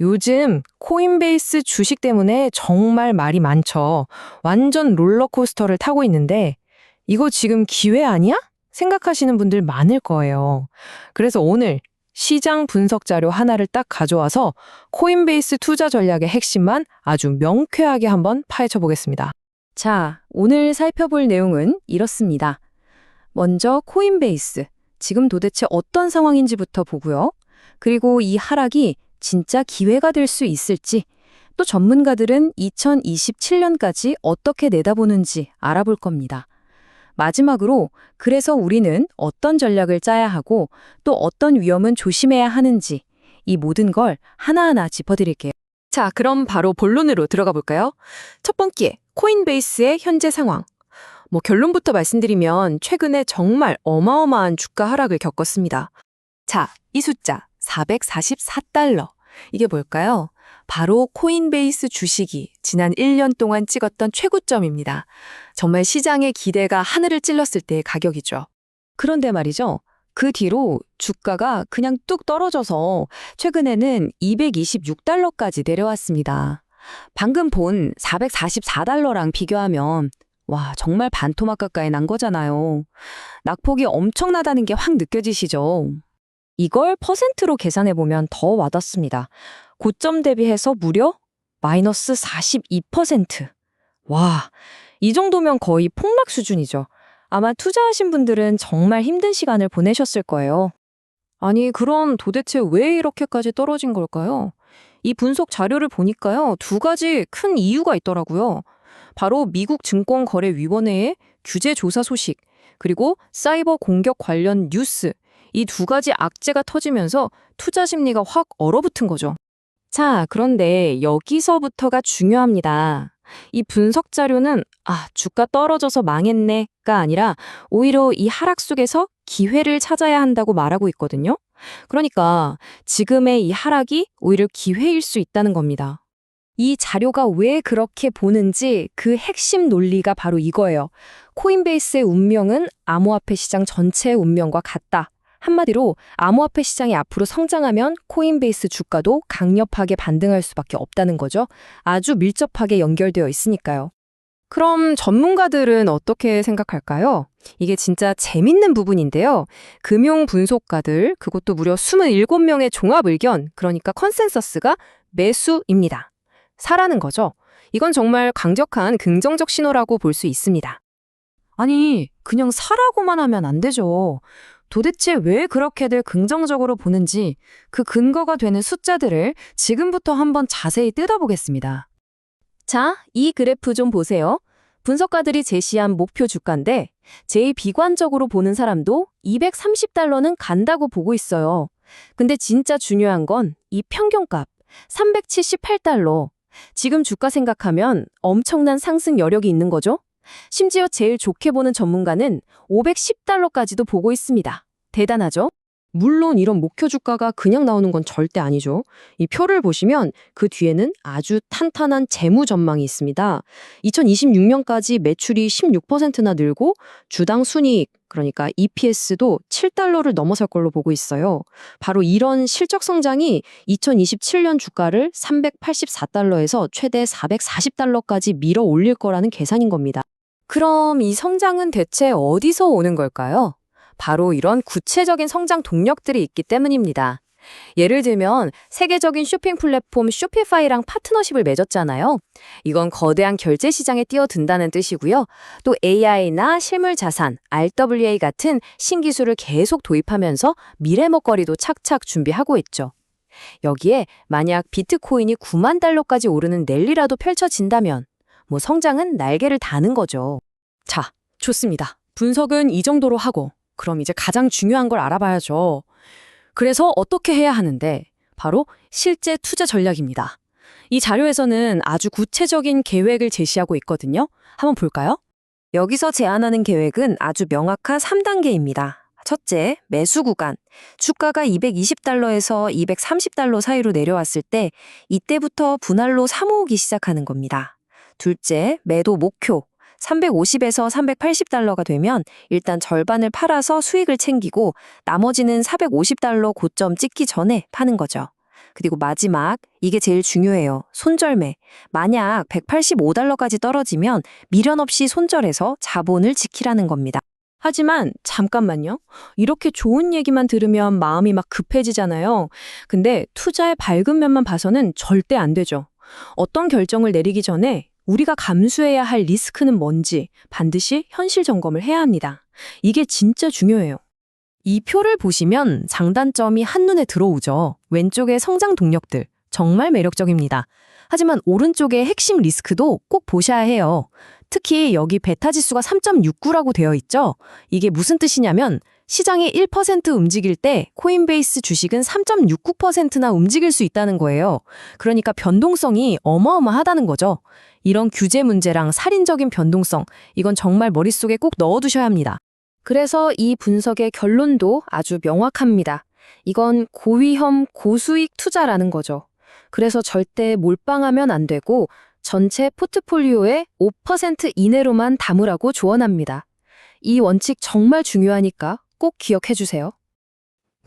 요즘 코인베이스 주식 때문에 정말 말이 많죠. 완전 롤러코스터를 타고 있는데 이거 지금 기회 아니야? 생각하시는 분들 많을 거예요. 그래서 오늘 시장 분석 자료 하나를 딱 가져와서 코인베이스 투자 전략의 핵심만 아주 명쾌하게 한번 파헤쳐 보겠습니다. 자, 오늘 살펴볼 내용은 이렇습니다. 먼저 코인베이스, 지금 도대체 어떤 상황인지부터 보고요. 그리고 이 하락이 진짜 기회가 될 수 있을지, 또 전문가들은 2027년까지 어떻게 내다보는지 알아볼 겁니다. 마지막으로 그래서 우리는 어떤 전략을 짜야 하고 또 어떤 위험은 조심해야 하는지 이 모든 걸 하나하나 짚어드릴게요. 자, 그럼 바로 본론으로 들어가 볼까요? 첫 번째, 코인베이스의 현재 상황. 결론부터 말씀드리면 최근에 정말 어마어마한 주가 하락을 겪었습니다. 자, 이 숫자 444달러. 이게 뭘까요? 바로 코인베이스 주식이 지난 1년 동안 찍었던 최고점입니다. 정말 시장의 기대가 하늘을 찔렀을 때의 가격이죠. 그런데 말이죠. 그 뒤로 주가가 그냥 뚝 떨어져서 최근에는 226달러까지 내려왔습니다. 방금 본 444달러랑 비교하면 와, 정말 반토막 가까이 난 거잖아요. 낙폭이 엄청나다는 게 확 느껴지시죠? 이걸 퍼센트로 계산해보면 더 와닿습니다. 고점 대비해서 무려 마이너스 42%. 와, 이 정도면 거의 폭락 수준이죠. 아마 투자하신 분들은 정말 힘든 시간을 보내셨을 거예요. 아니, 그럼 도대체 왜 이렇게까지 떨어진 걸까요? 이 분석 자료를 보니까요, 두 가지 큰 이유가 있더라고요. 바로 미국 증권거래위원회의 규제 조사 소식, 그리고 사이버 공격 관련 뉴스, 이 두 가지 악재가 터지면서 투자 심리가 확 얼어붙은 거죠. 자, 그런데 여기서부터가 중요합니다. 이 분석 자료는 주가 떨어져서 망했네가 아니라 오히려 이 하락 속에서 기회를 찾아야 한다고 말하고 있거든요. 그러니까 지금의 이 하락이 오히려 기회일 수 있다는 겁니다. 이 자료가 왜 그렇게 보는지 그 핵심 논리가 바로 이거예요. 코인베이스의 운명은 암호화폐 시장 전체의 운명과 같다. 한마디로 암호화폐 시장이 앞으로 성장하면 코인베이스 주가도 강력하게 반등할 수밖에 없다는 거죠. 아주 밀접하게 연결되어 있으니까요. 그럼 전문가들은 어떻게 생각할까요? 이게 진짜 재밌는 부분인데요. 금융 분석가들, 그것도 무려 27명의 종합 의견, 그러니까 컨센서스가 매수입니다. 사라는 거죠. 이건 정말 강력한 긍정적 신호라고 볼 수 있습니다. 아니, 그냥 사라고만 하면 안 되죠. 도대체 왜 그렇게들 긍정적으로 보는지 그 근거가 되는 숫자들을 지금부터 한번 자세히 뜯어보겠습니다. 자, 이 그래프 좀 보세요. 분석가들이 제시한 목표 주가인데 제일 비관적으로 보는 사람도 230달러는 간다고 보고 있어요. 근데 진짜 중요한 건 이 평균값 378달러. 지금 주가 생각하면 엄청난 상승 여력이 있는 거죠. 심지어 제일 좋게 보는 전문가는 510달러까지도 보고 있습니다. 대단하죠? 물론 이런 목표 주가가 그냥 나오는 건 절대 아니죠. 이 표를 보시면 그 뒤에는 아주 탄탄한 재무 전망이 있습니다. 2026년까지 매출이 16%나 늘고 주당 순이익, 그러니까 EPS도 7달러를 넘어설 걸로 보고 있어요. 바로 이런 실적 성장이 2027년 주가를 384달러에서 최대 440달러까지 밀어 올릴 거라는 계산인 겁니다. 그럼 이 성장은 대체 어디서 오는 걸까요? 바로 이런 구체적인 성장 동력들이 있기 때문입니다. 예를 들면 세계적인 쇼핑 플랫폼 쇼피파이랑 파트너십을 맺었잖아요. 이건 거대한 결제 시장에 뛰어든다는 뜻이고요. 또 AI나 실물 자산, RWA 같은 신기술을 계속 도입하면서 미래 먹거리도 착착 준비하고 있죠. 여기에 만약 비트코인이 9만 달러까지 오르는 랠리라도 펼쳐진다면 성장은 날개를 다는 거죠. 자, 좋습니다. 분석은 이 정도로 하고 그럼 이제 가장 중요한 걸 알아봐야죠. 그래서 어떻게 해야 하는데 바로 실제 투자 전략입니다. 이 자료에서는 아주 구체적인 계획을 제시하고 있거든요. 한번 볼까요? 여기서 제안하는 계획은 아주 명확한 3단계입니다. 첫째, 매수 구간. 주가가 220달러에서 230달러 사이로 내려왔을 때 이때부터 분할로 사모으기 시작하는 겁니다. 둘째, 매도 목표. 350에서 380달러가 되면 일단 절반을 팔아서 수익을 챙기고 나머지는 450달러 고점 찍기 전에 파는 거죠. 그리고 마지막, 이게 제일 중요해요. 손절매. 만약 185달러까지 떨어지면 미련 없이 손절해서 자본을 지키라는 겁니다. 하지만 잠깐만요. 이렇게 좋은 얘기만 들으면 마음이 막 급해지잖아요. 근데 투자의 밝은 면만 봐서는 절대 안 되죠. 어떤 결정을 내리기 전에 우리가 감수해야 할 리스크는 뭔지 반드시 현실 점검을 해야 합니다. 이게 진짜 중요해요. 이 표를 보시면 장단점이 한눈에 들어오죠. 왼쪽의 성장 동력들, 정말 매력적입니다. 하지만 오른쪽의 핵심 리스크도 꼭 보셔야 해요. 특히 여기 베타 지수가 3.69라고 되어 있죠. 이게 무슨 뜻이냐면 시장이 1% 움직일 때 코인베이스 주식은 3.69%나 움직일 수 있다는 거예요. 그러니까 변동성이 어마어마하다는 거죠. 이런 규제 문제랑 살인적인 변동성, 이건 정말 머릿속에 꼭 넣어두셔야 합니다. 그래서 이 분석의 결론도 아주 명확합니다. 이건 고위험, 고수익 투자라는 거죠. 그래서 절대 몰빵하면 안 되고 전체 포트폴리오의 5% 이내로만 담으라고 조언합니다. 이 원칙 정말 중요하니까 꼭 기억해 주세요.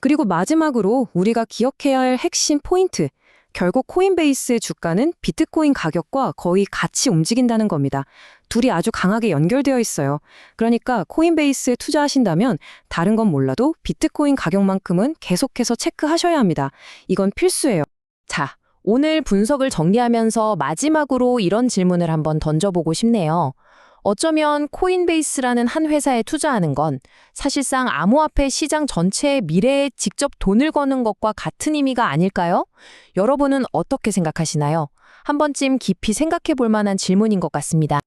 그리고 마지막으로 우리가 기억해야 할 핵심 포인트. 결국 코인베이스의 주가는 비트코인 가격과 거의 같이 움직인다는 겁니다. 둘이 아주 강하게 연결되어 있어요. 그러니까 코인베이스에 투자하신다면 다른 건 몰라도 비트코인 가격만큼은 계속해서 체크하셔야 합니다. 이건 필수예요. 자, 오늘 분석을 정리하면서 마지막으로 이런 질문을 한번 던져보고 싶네요. 어쩌면 코인베이스라는 한 회사에 투자하는 건 사실상 암호화폐 시장 전체의 미래에 직접 돈을 거는 것과 같은 의미가 아닐까요? 여러분은 어떻게 생각하시나요? 한 번쯤 깊이 생각해 볼 만한 질문인 것 같습니다.